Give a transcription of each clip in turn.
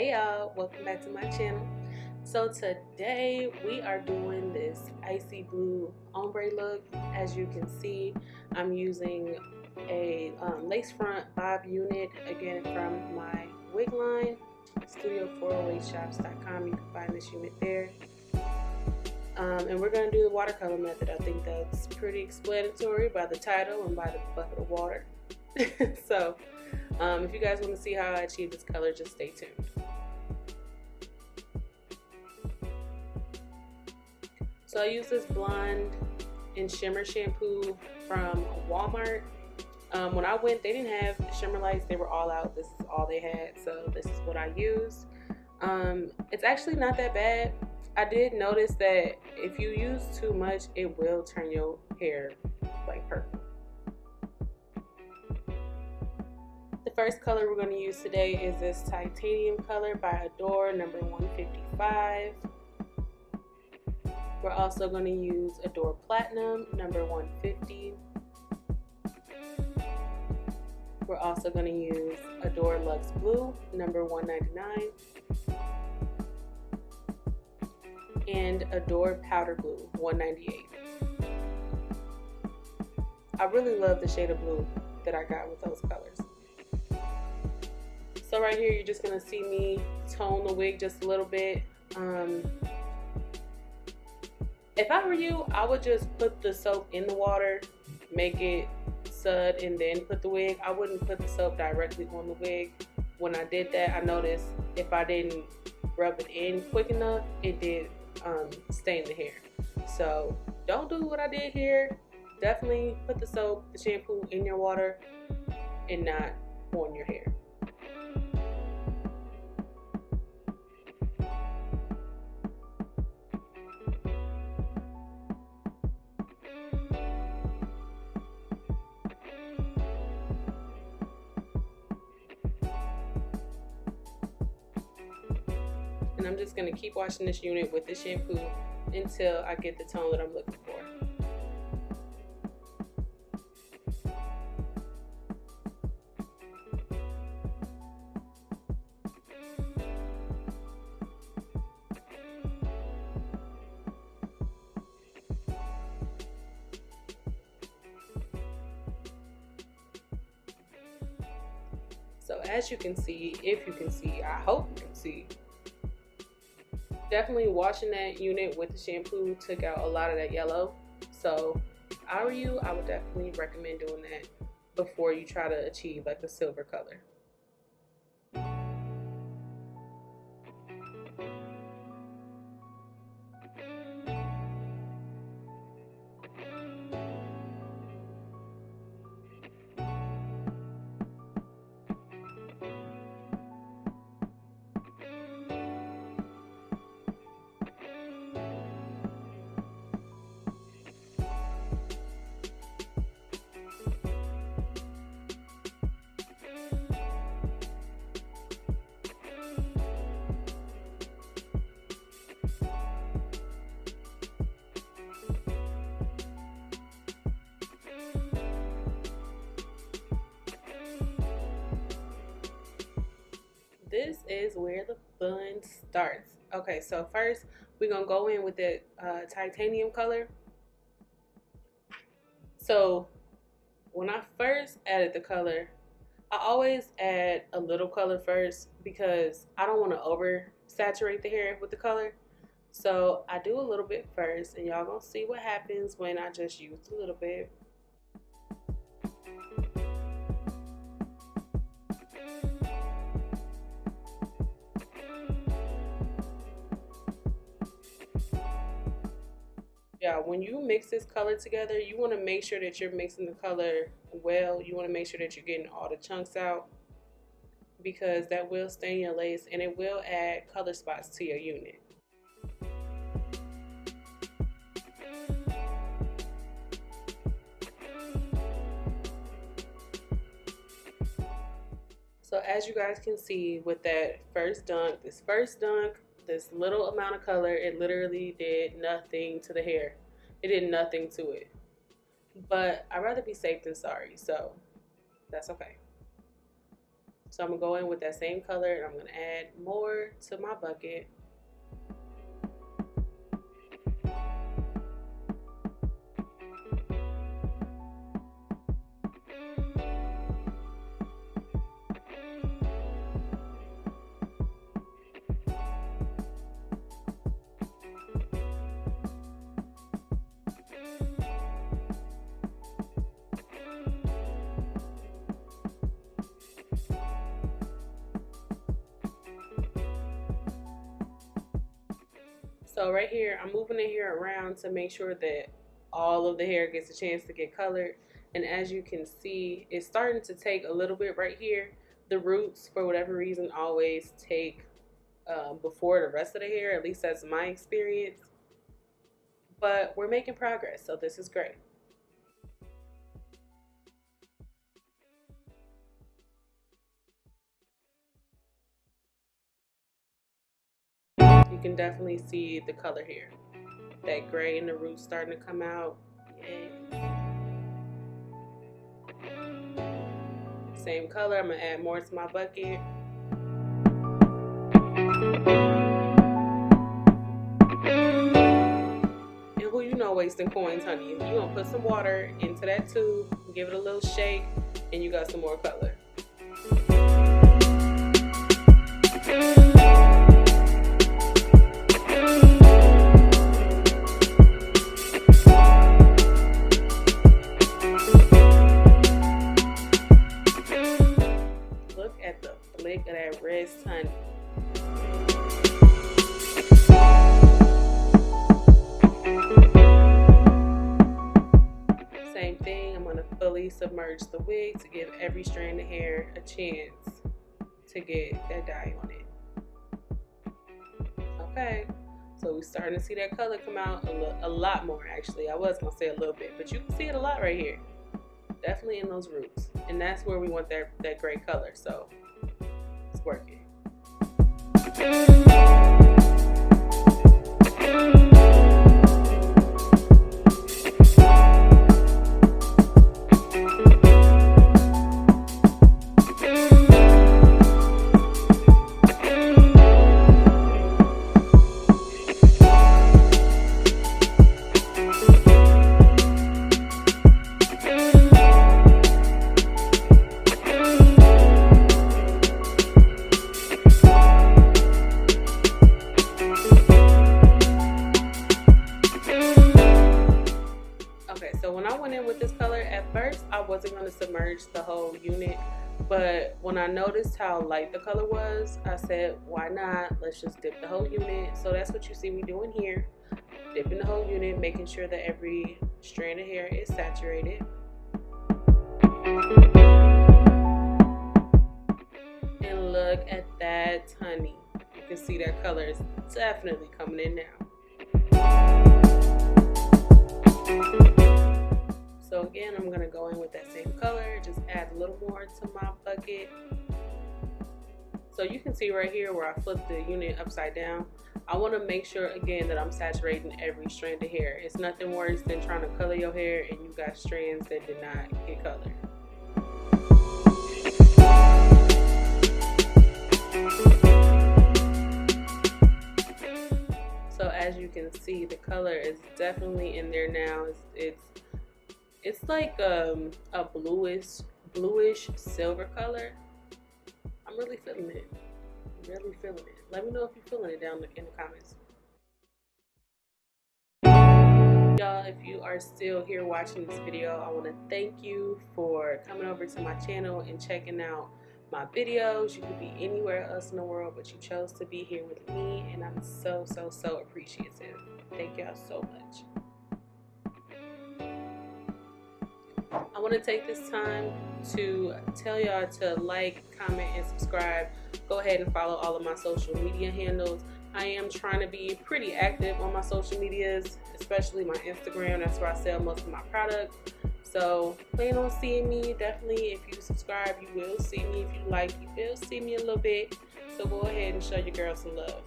Hey y'all, welcome back to my channel. So today we are doing this icy blue ombre look. As you can see, I'm using a lace front bob unit, again from my wig line, studio408shops.com. You can find this unit there. And we're going to do the watercolor method. I think that's pretty explanatory by the title and by the bucket of water. So if you guys want to see how I achieve this color, just stay tuned. So I use this blonde and shimmer shampoo from Walmart. When I went, they didn't have shimmer lights. They were all out. This is all they had. So this is what I used. It's actually not that bad. I did notice that if you use too much, it will turn your hair like purple. The first color we're going to use today is this titanium color by Adore, number 155. We're also going to use Adore Platinum, number 150. We're also going to use Adore Luxe Blue, number 199. And Adore Powder Blue, 198. I really love the shade of blue that I got with those colors. So right here, you're just going to see me tone the wig just a little bit. If I were you, I would just put the soap in the water, make it sud, and then put the wig. I wouldn't put the soap directly on the wig. When I did that, I noticed if I didn't rub it in quick enough, it did stain the hair. So don't do what I did here. Definitely put the soap, the shampoo in your water and not on your hair. And I'm just going to keep washing this unit with the shampoo until I get the tone that I'm looking for. So as you can see, if you can see, I hope you can see, definitely washing that unit with the shampoo took out a lot of that yellow. So if I were you, I would definitely recommend doing that before you try to achieve like a silver color. This is where the fun starts. Okay, so first we're gonna go in with the titanium color. So when I first added the color, I always add a little color first because I don't want to over saturate the hair with the color. So I do a little bit first, and y'all gonna see what happens when I just use a little bit. Yeah, when you mix this color together, you want to make sure that you're mixing the color well. You want to make sure that you're getting all the chunks out, because that will stain your lace and it will add color spots to your unit. So as you guys can see with that first dunk, this little amount of color, it literally did nothing to the hair. It did nothing to it. But I'd rather be safe than sorry, so that's okay. So I'm gonna go in with that same color and I'm gonna add more to my bucket. So right here, I'm moving the hair around to make sure that all of the hair gets a chance to get colored. And as you can see, it's starting to take a little bit right here. The roots, for whatever reason, always take before the rest of the hair. At least that's my experience. But we're making progress, so this is great. You can definitely see the color here. That gray in the roots starting to come out. Yes. Same color. I'm gonna add more to my bucket. And who you know wasting coins, honey? If you gonna put some water into that tube, give it a little shake, and you got some more color. Of that red sun. Same thing, I'm going to fully submerge the wig to give every strand of hair a chance to get that dye on it. Okay, so we're starting to see that color come out a lot more actually. I was going to say a little bit, but you can see it a lot right here. Definitely in those roots. And that's where we want that gray color, so it's working. So when I went in with this color, at first I wasn't going to submerge the whole unit, but when I noticed how light the color was, I said, why not? Let's just dip the whole unit. So that's what you see me doing here, dipping the whole unit, making sure that every strand of hair is saturated. And look at that, honey. You can see that color is definitely coming in now. So again, I'm going to go in with that same color, just add a little more to my bucket. So you can see right here where I flipped the unit upside down. I want to make sure again that I'm saturating every strand of hair. It's nothing worse than trying to color your hair and you got strands that did not get colored. So as you can see, the color is definitely in there now. It's like a bluish silver color. I'm really feeling it. Really feeling it. Let me know if you're feeling it down in the comments. Y'all, if you are still here watching this video, I want to thank you for coming over to my channel and checking out my videos. You could be anywhere else in the world, but you chose to be here with me, and I'm so appreciative. Thank y'all so much. I want to take this time to tell y'all to like, comment, and subscribe. Go ahead and follow all of my social media handles. I am trying to be pretty active on my social medias, especially my Instagram. That's where I sell most of my products. So plan on seeing me. Definitely, if you subscribe, you will see me. If you like, you will see me a little bit. So go ahead and show your girl some love.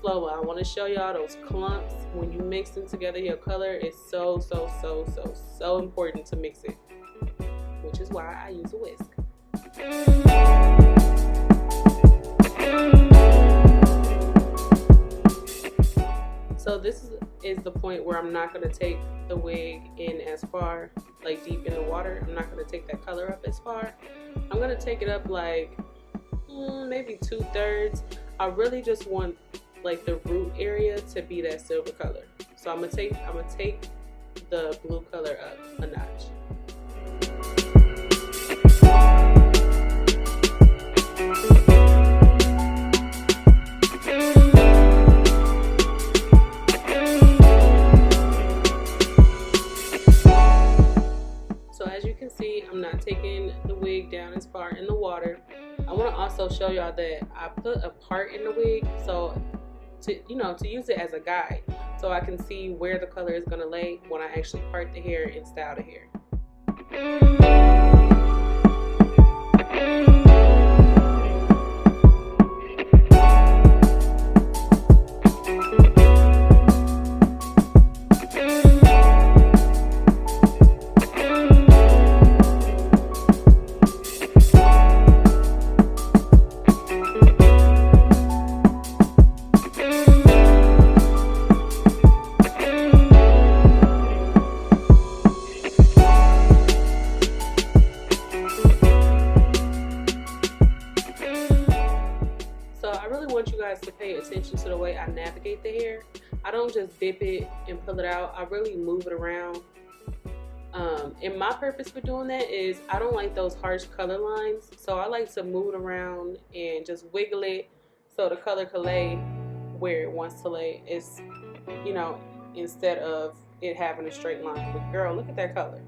slow. I want to show y'all those clumps when you mixing together your color. It's so important to mix it, which is why I use a whisk. So this is the point where I'm not going to take the wig in as far, like deep in the water. I'm not going to take that color up as far. I'm going to take it up like maybe 2/3. I really just want like the root area to be that silver color. So I'm gonna take the blue color up a notch. So as you can see, I'm not taking the wig down as far in the water. I want to also show y'all that I put a part in the wig, so to use it as a guide, so I can see where the color is going to lay when I actually part the hair and style the hair. To pay attention to the way I navigate the hair. I don't just dip it and pull it out. I really move it around. And my purpose for doing that is I don't like those harsh color lines, so I like to move it around and just wiggle it so the color can lay where it wants to lay. It's, instead of it having a straight line. But girl, look at that color.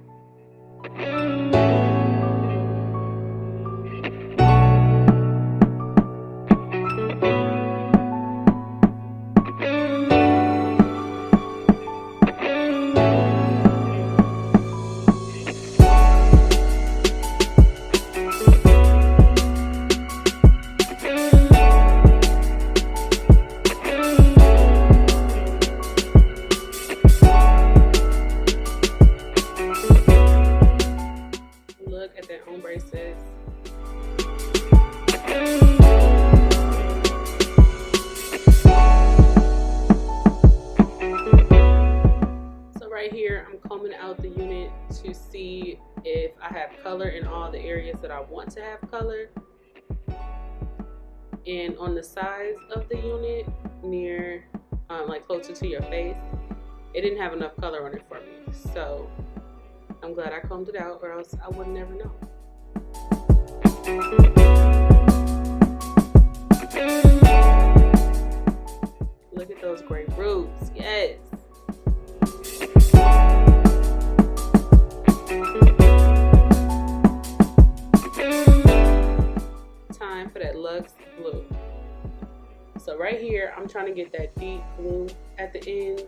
Look at that ombre, sis. So right here, I'm combing out the unit to see if I have color in all the areas that I want to have color. And on the sides of the unit, near, like closer to your face, it didn't have enough color on it for me. So I'm glad I combed it out, or else I would never know. Look at those great roots, yes. Time for that Luxe blue. So right here, I'm trying to get that deep blue at the ends.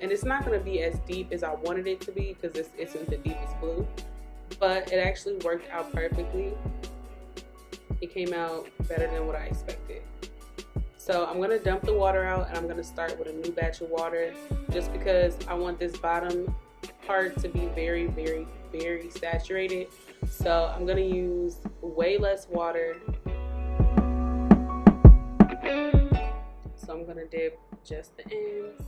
And it's not going to be as deep as I wanted it to be because this isn't the deepest blue, but it actually worked out perfectly. It came out better than what I expected. So I'm going to dump the water out and I'm going to start with a new batch of water just because I want this bottom part to be very saturated. So I'm going to use way less water. So I'm going to dip just the ends.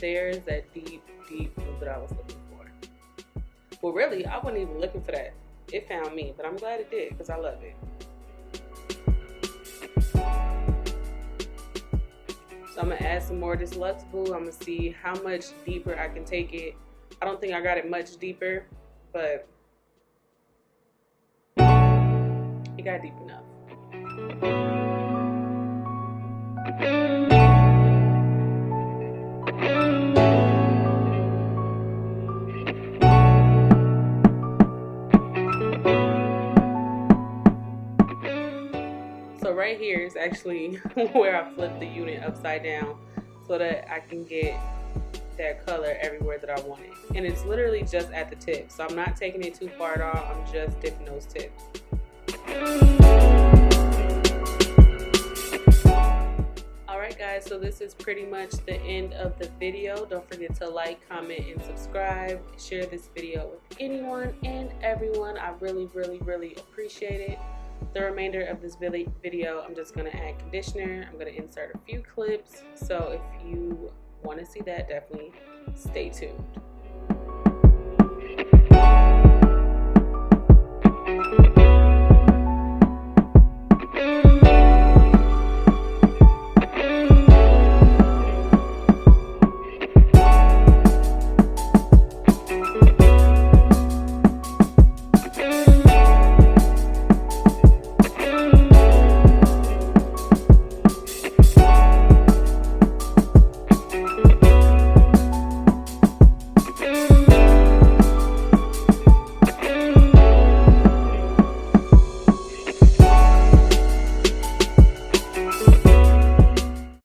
There's that deep blue that I was looking for. Well, really, I wasn't even looking for that. It found me, but I'm glad it did because I love it. So I'm going to add some more of this Luxe blue. I'm going to see how much deeper I can take it. I don't think I got it much deeper, but It got deep enough. So right here is actually where I flipped the unit upside down so that I can get that color everywhere that I want it. And it's literally just at the tip. So I'm not taking it too far at all. I'm just dipping those tips. Alright guys, so this is pretty much the end of the video. Don't forget to like, comment, and subscribe. Share this video with anyone and everyone. I really appreciate it. The remainder of this video, I'm just going to add conditioner. I'm going to insert a few clips. So if you want to see that, definitely stay tuned.